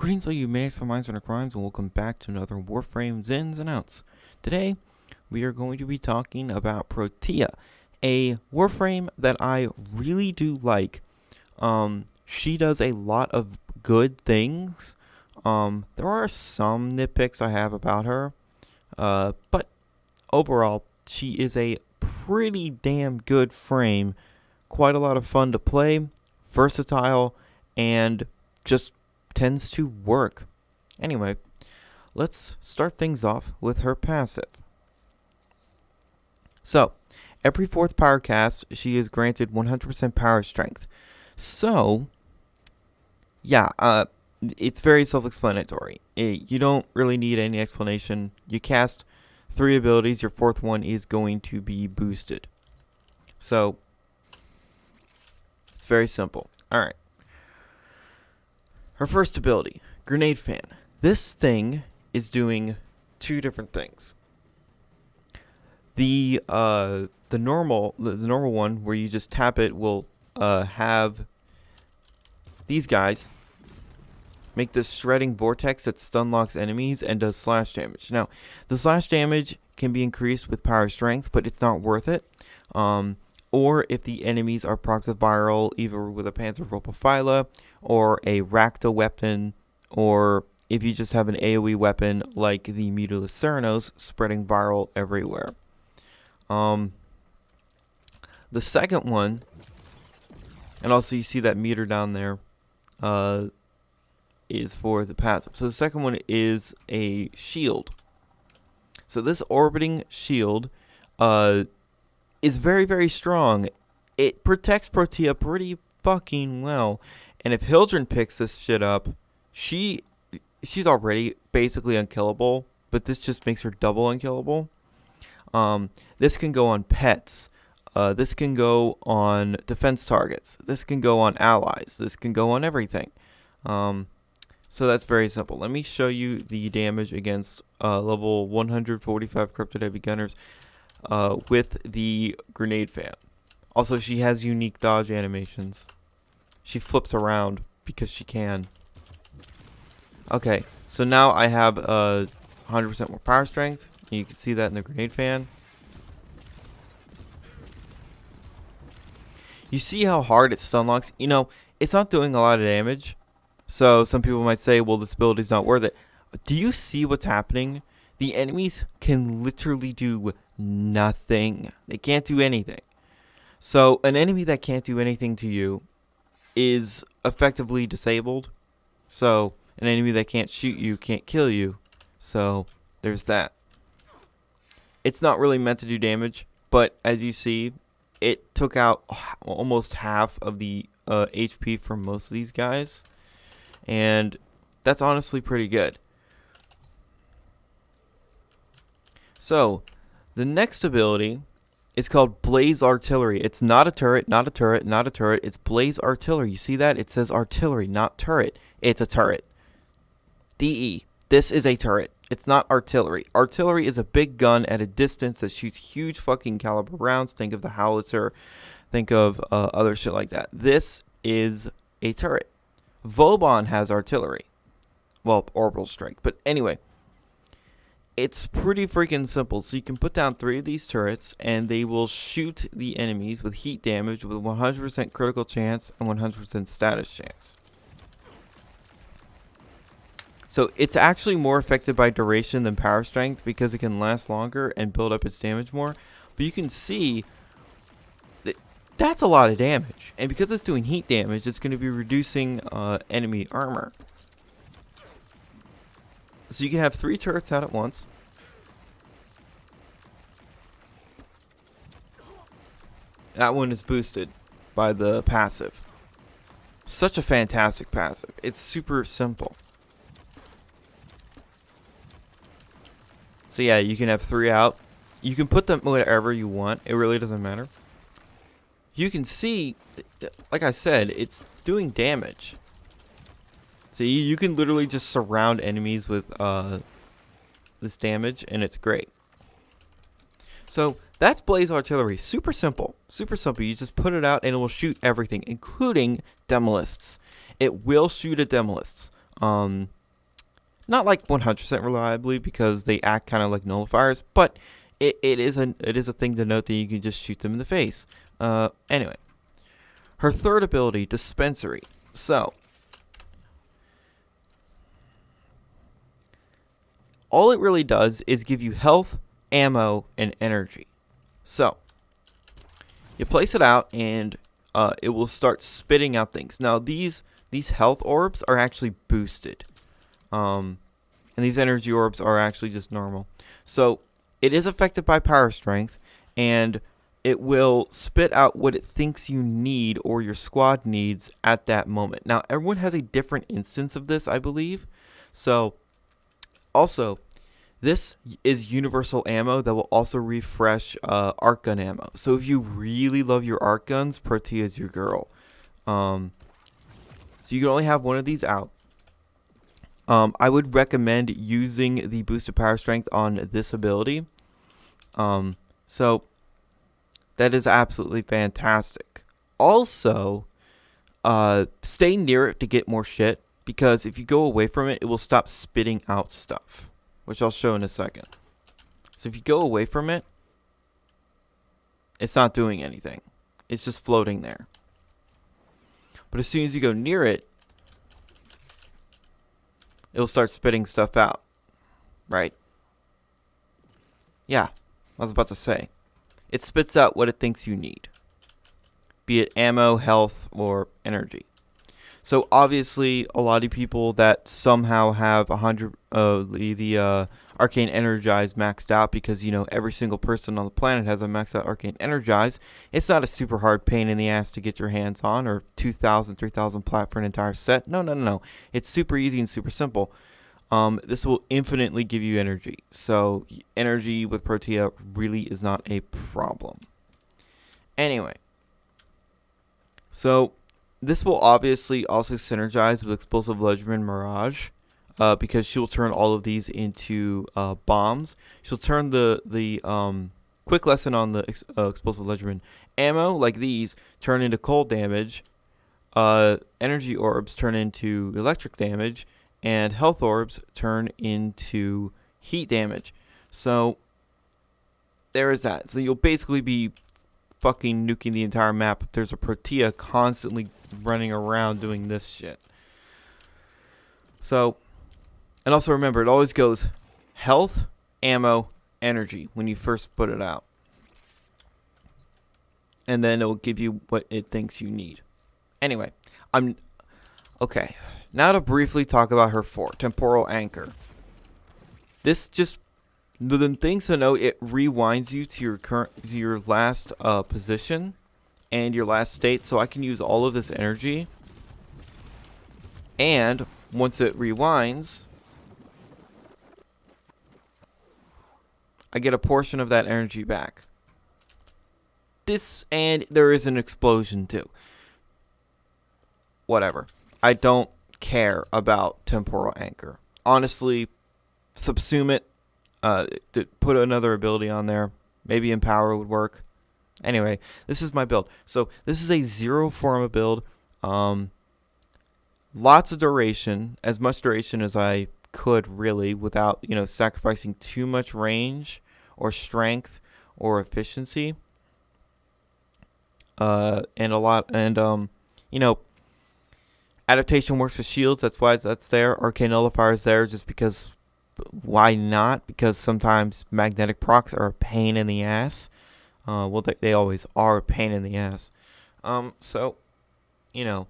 Greetings all you maniacs for minds and crimes, and welcome back to another Warframe Ins and Outs. Today, we are going to be talking about Protea, a Warframe that I really do like. She does a lot of good things. There are some nitpicks I have about her, but overall, she is a pretty damn good frame. Quite a lot of fun to play, versatile, and just tends to work. Anyway, let's start things off with her passive. So, every fourth power cast, she is granted 100% power strength. So, yeah, it's very self-explanatory. You don't really need any explanation. You cast 3 abilities, your fourth one is going to be boosted. So, it's very simple. Alright. Her first ability, Grenade Fan. This thing is doing 2 different things. The normal one where you just tap it will have these guys make this shredding vortex that stun locks enemies and does slash damage. Now, the slash damage can be increased with power strength, but it's not worth it. Or if the enemies are procced viral, either with a Panzervopophyla or a Rakta weapon, or if you just have an AoE weapon like the Mutilus Ceranos spreading viral everywhere. The second one, and also you see that meter down there, is for the passive. So the second one is a shield. So this orbiting shield, is very, very strong. It protects Protea pretty fucking well. And if Hildren picks this shit up, she's already basically unkillable, but this just makes her double unkillable. This can go on pets. This can go on defense targets. This can go on allies. This can go on everything. So that's very simple. Let me show you the damage against level 145 Cryptid Heavy Gunners. With the Grenade Fan. Also, she has unique dodge animations. She flips around because she can. Okay, so now I have 100% more power strength. You can see that in the Grenade Fan. You see how hard it stun locks? You know, it's not doing a lot of damage. So some people might say, well, this ability's not worth it. Do you see what's happening? The enemies can literally do nothing. They can't do anything. So an enemy that can't do anything to you is effectively disabled. So an enemy that can't shoot you can't kill you. So there's that. It's not really meant to do damage, but as you see, it took out almost half of the HP from most of these guys. And that's honestly pretty good. So, the next ability is called Blaze Artillery. It's not a turret, not a turret, not a turret. It's Blaze Artillery. You see that? It says artillery, not turret. It's a turret. DE. This is a turret. It's not artillery. Artillery is a big gun at a distance that shoots huge fucking caliber rounds. Think of the howitzer. Think of other shit like that. This is a turret. Vauban has artillery. Well, orbital strike. But anyway. It's pretty freaking simple. So you can put down 3 of these turrets, and they will shoot the enemies with heat damage with 100% critical chance and 100% status chance. So it's actually more affected by duration than power strength because it can last longer and build up its damage more. But you can see that that's a lot of damage. And because it's doing heat damage, it's going to be reducing enemy armor. So you can have 3 turrets out at once. That one is boosted by the passive. Such a fantastic passive. It's super simple. So yeah, you can have 3 out. You can put them wherever you want. It really doesn't matter. You can see, like I said, it's doing damage. So you can literally just surround enemies with this damage, and it's great. So that's Blaze Artillery. Super simple. Super simple. You just put it out, and it will shoot everything, including Demolists. It will shoot at Demolists. Not like 100% reliably because they act kind of like nullifiers, but it is a thing to note that you can just shoot them in the face. Anyway, her third ability, Dispensary. So, all it really does is give you health, ammo, and energy. So, you place it out and it will start spitting out things. Now, these health orbs are actually boosted. And these energy orbs are actually just normal. So, it is affected by power strength, and it will spit out what it thinks you need or your squad needs at that moment. Now, everyone has a different instance of this, I believe. So, also, this is universal ammo that will also refresh arc gun ammo. So if you really love your arc guns, Protea is your girl. So you can only have one of these out. I would recommend using the boosted power strength on this ability. So that is absolutely fantastic. Also, stay near it to get more shit, because if you go away from it, it will stop spitting out stuff, which I'll show in a second. So if you go away from it, it's not doing anything. It's just floating there. But as soon as you go near it, it will start spitting stuff out. Right? Yeah, I was about to say. It spits out what it thinks you need, be it ammo, health, or energy. So obviously, a lot of people that somehow have 100 the arcane energize maxed out, because every single person on the planet has a maxed out arcane energize. It's not a super hard pain in the ass to get your hands on, or 2,000, 3,000 plat for an entire set. No. It's super easy and super simple. This will infinitely give you energy. So energy with Protea really is not a problem. Anyway, so this will obviously also synergize with Explosive Legerdman Mirage, because she'll turn all of these into bombs. She'll turn the quick lesson on the Explosive Legerdman ammo, like these, turn into cold damage. Energy orbs turn into electric damage, and health orbs turn into heat damage. So there is that. So you'll basically be fucking nuking the entire map if there's a Protea constantly running around doing this shit. So, and also remember, it always goes health, ammo, energy when you first put it out. And then it will give you what it thinks you need. Anyway, okay. Now to briefly talk about her fort, Temporal Anchor. This just, the things to note, it rewinds you to your last position and your last state, so I can use all of this energy. And once it rewinds, I get a portion of that energy back. And there is an explosion too. Whatever. I don't care about Temporal Anchor. Honestly, subsume it. To put another ability on there. Maybe Empower would work. Anyway, this is my build. So this is a zero forma build. Lots of duration. As much duration as I could, really, without sacrificing too much range or strength or efficiency. And a lot, and adaptation works with shields. That's why that's there. Arcane Nullifier is there just because. Why not? Because sometimes magnetic procs are a pain in the ass. Well, they always are a pain in the ass. So, you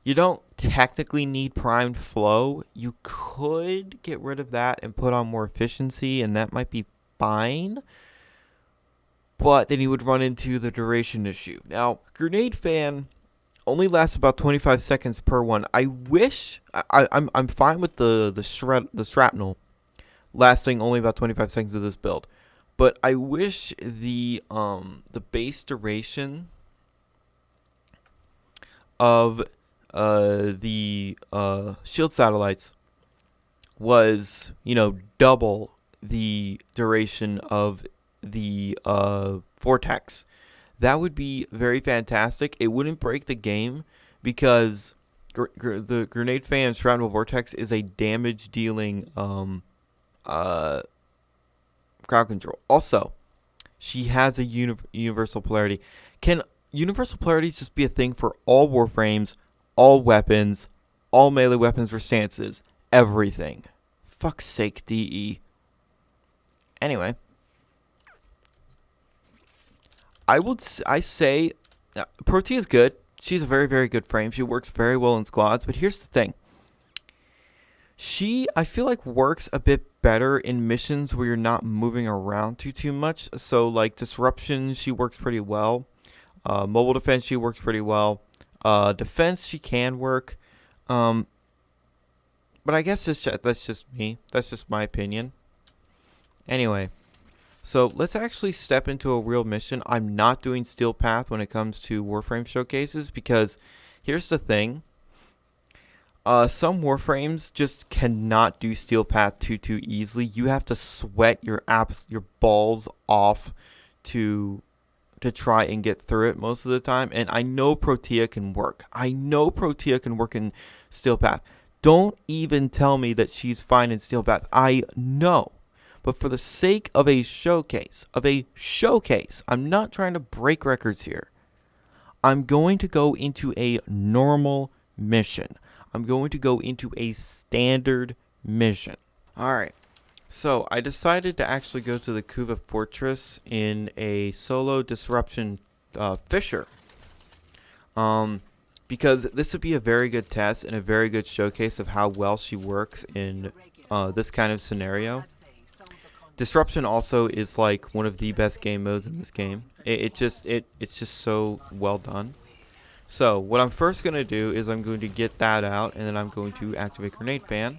don't technically need primed flow. You could get rid of that and put on more efficiency, and that might be fine. But then you would run into the duration issue. Now, Grenade Fan only lasts about 25 seconds per one. I wish I'm fine with the shrapnel lasting only about 25 seconds with this build, but I wish the base duration of the shield satellites was double the duration of the vortex. That would be very fantastic. It wouldn't break the game, because The grenade fan shrapnel vortex is a damage dealing uh crowd control. Also, she has a universal polarity. Can universal polarities just be a thing for all warframes, all weapons, all melee weapons for stances, everything? Fuck's sake, DE. Anyway, I say Protea is good. She's a very, very good frame. She works very well in squads. But here's the thing. I feel like, works a bit better in missions where you're not moving around too much. So, like, Disruption, she works pretty well. Mobile defense, she works pretty well. Defense, she can work. But I guess that's just me. That's just my opinion. Anyway, so let's actually step into a real mission. I'm not doing Steel Path when it comes to Warframe showcases because here's the thing. Some Warframes just cannot do Steel Path too easily. You have to sweat your balls off to try and get through it most of the time. And I know Protea can work. I know Protea can work in Steel Path. Don't even tell me that she's fine in Steel Path. I know. But for the sake of a showcase, I'm not trying to break records here. I'm going to go into a normal mission. I'm going to go into a standard mission. Alright, so I decided to actually go to the Kuva Fortress in a solo disruption Fisher. Because this would be a very good test and a very good showcase of how well she works in this kind of scenario. Disruption also is like one of the best game modes in this game. It's just so well done. So what I'm first going to do is I'm going to get that out, and then I'm going to activate Grenade Fan.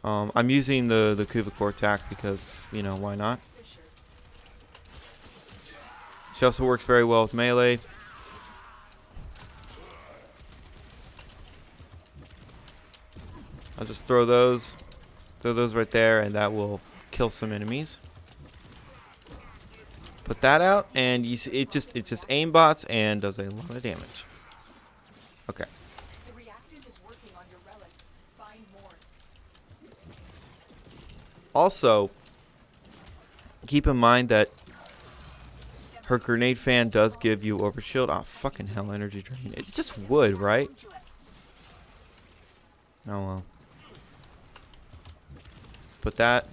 I'm using the Kuva Core attack because, you know, why not? She also works very well with melee. I'll just throw those right there, and that will kill some enemies. Put that out, and you see it just aimbots and does a lot of damage. Okay. The reactant is working on your relic. Find more. Also, keep in mind that her grenade fan does give you overshield. Oh, fucking hell, energy drain. It's just wood, right? Oh well. Let's put that,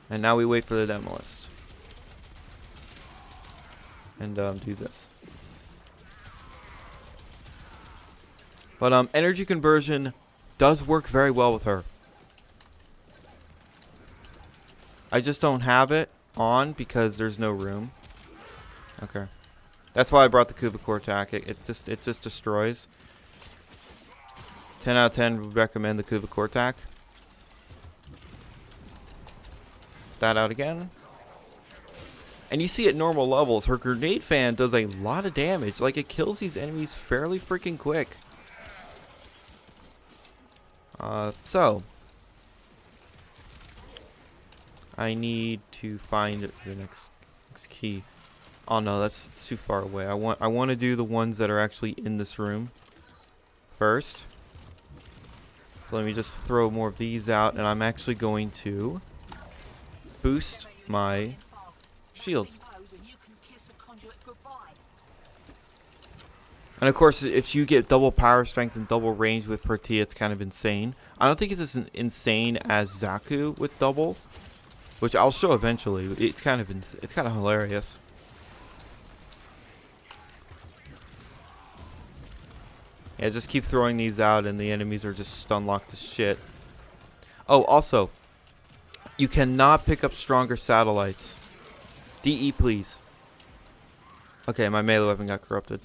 and now we wait for the demo list. And do this. But energy conversion does work very well with her. I just don't have it on because there's no room. Okay. That's why I brought the Kuva Core attack. It just destroys. 10 out of 10 would recommend the Kuva Core attack. That out again. And you see at normal levels, her grenade fan does a lot of damage. Like, it kills these enemies fairly freaking quick. So I need to find the next key. Oh no, that's too far away. I want to do the ones that are actually in this room first. So let me just throw more of these out, and I'm actually going to boost my shields. And of course, if you get double power strength and double range with Protea, it's kind of insane. I don't think it's as insane as Zaku with double, which I'll show eventually. It's kind of hilarious. Yeah, just keep throwing these out, and the enemies are just stun locked to shit. Oh, also, you cannot pick up stronger satellites. DE, please. Okay, my melee weapon got corrupted.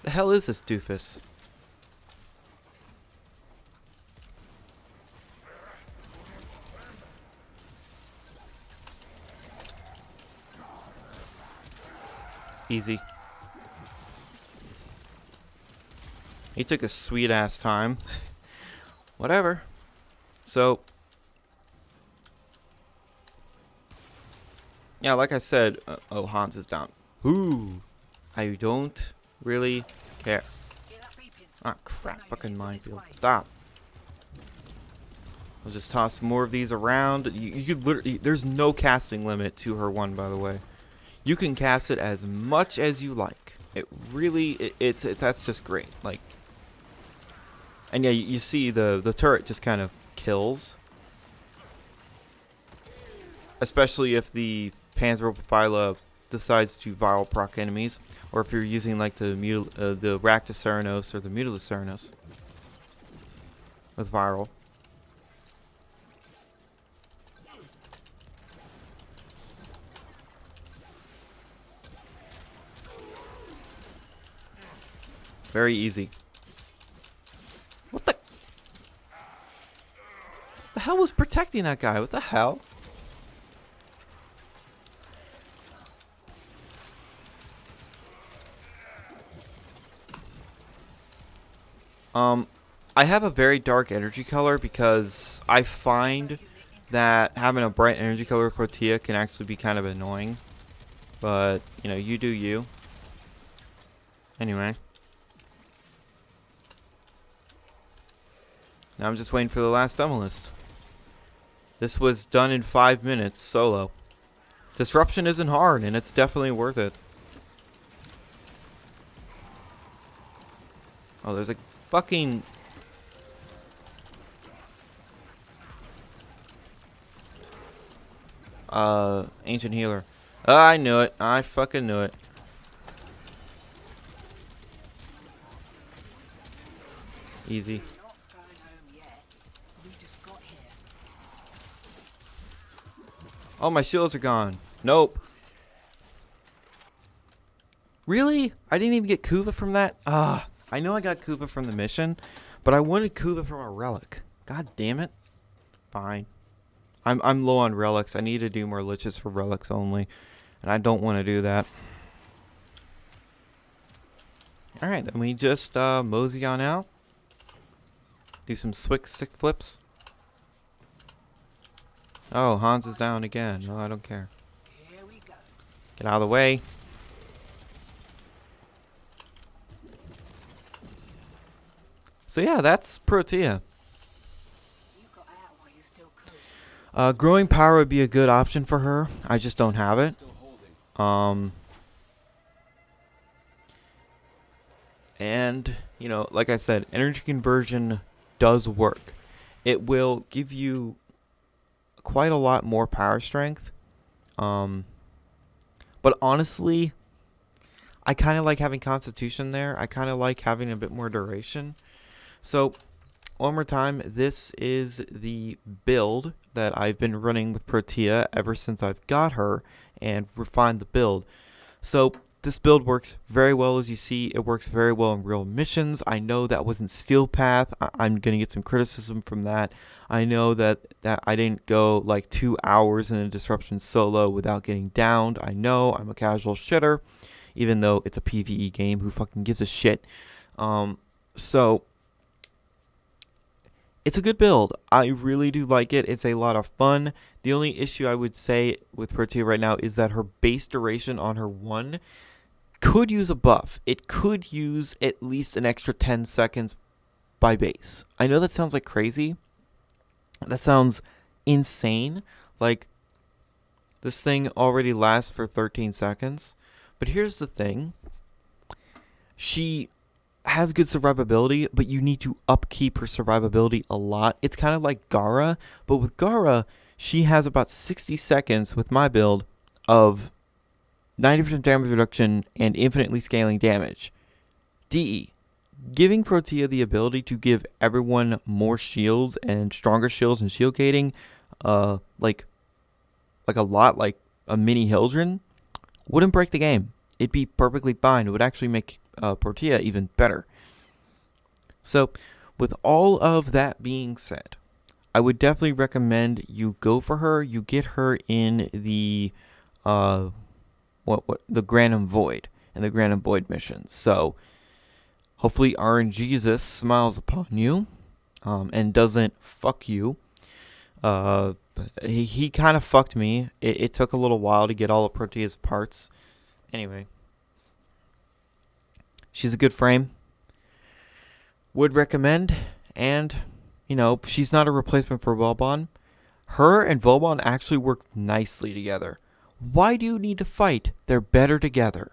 The hell is this doofus? Easy. He took a sweet ass time. Whatever. So Yeah, like I said, oh, Hans is down. Ooh, I don't really care. Ah, crap, fucking minefield. Stop. I'll just toss more of these around. You could literally, there's no casting limit to her one, by the way. You can cast it as much as you like. It really, that's just great. Like, and yeah, you see the turret just kind of kills. Especially if the Panzerophyla decides to viral proc enemies, or if you're using like the Ractoceranos or the Mutiloceranos with viral. Very easy. What the hell was protecting that guy? What the hell? I have a very dark energy color because I find that having a bright energy color with Protea can actually be kind of annoying. But, you know, you do you. Anyway. Now I'm just waiting for the last demo list. This was done in 5 minutes, solo. Disruption isn't hard, and it's definitely worth it. Oh, there's a fucking... ancient healer. I knew it. I fucking knew it. Easy. Oh, my shields are gone. Nope. Really? I didn't even get Kuva from that? Ah, I know I got Kuva from the mission, but I wanted Kuva from a relic. God damn it. Fine. I'm low on relics. I need to do more liches for relics only, and I don't want to do that. Alright, then we just mosey on out. Do some stick flips. Oh, Hans is down again. No, I don't care. Get out of the way. So yeah, that's Protea. Growing power would be a good option for her. I just don't have it. And, you know, like I said, energy conversion does work. It will give you quite a lot more power strength. But honestly, I kind of like having Constitution there. I kind of like having a bit more duration. So, one more time, this is the build that I've been running with Protea ever since I've got her and refined the build. So, this build works very well, as you see. It works very well in real missions. I know that wasn't Steel Path. I'm going to get some criticism from that. I know that I didn't go like 2 hours in a Disruption solo without getting downed. I know I'm a casual shitter, even though it's a PvE game. Who fucking gives a shit? So, it's a good build. I really do like it. It's a lot of fun. The only issue I would say with Protea right now is that her base duration on her 1 could use a buff. It could use at least an extra 10 seconds by base. I know that sounds like crazy. That sounds insane. Like, this thing already lasts for 13 seconds. But here's the thing. She has good survivability, but you need to upkeep her survivability a lot. It's kind of like Gara, but with Gara, she has about 60 seconds with my build of 90% damage reduction and infinitely scaling damage. DE. Giving Protea the ability to give everyone more shields and stronger shields and shield gating, like a lot, like a mini Hildren, wouldn't break the game. It'd be perfectly fine. It would actually make Protea even better. So, with all of that being said, I would definitely recommend you go for her. You get her in the the Granum Void and the Granum Void missions. So, hopefully RNGesus smiles upon you and doesn't fuck you He kind of fucked me. It took a little while to get all of Protea's parts. Anyway, she's a good frame. Would recommend. And, she's not a replacement for Vauban. Her and Vauban actually work nicely together. Why do you need to fight? They're better together.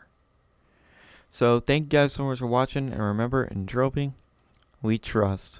So thank you guys so much for watching. And remember, in Troping, we trust.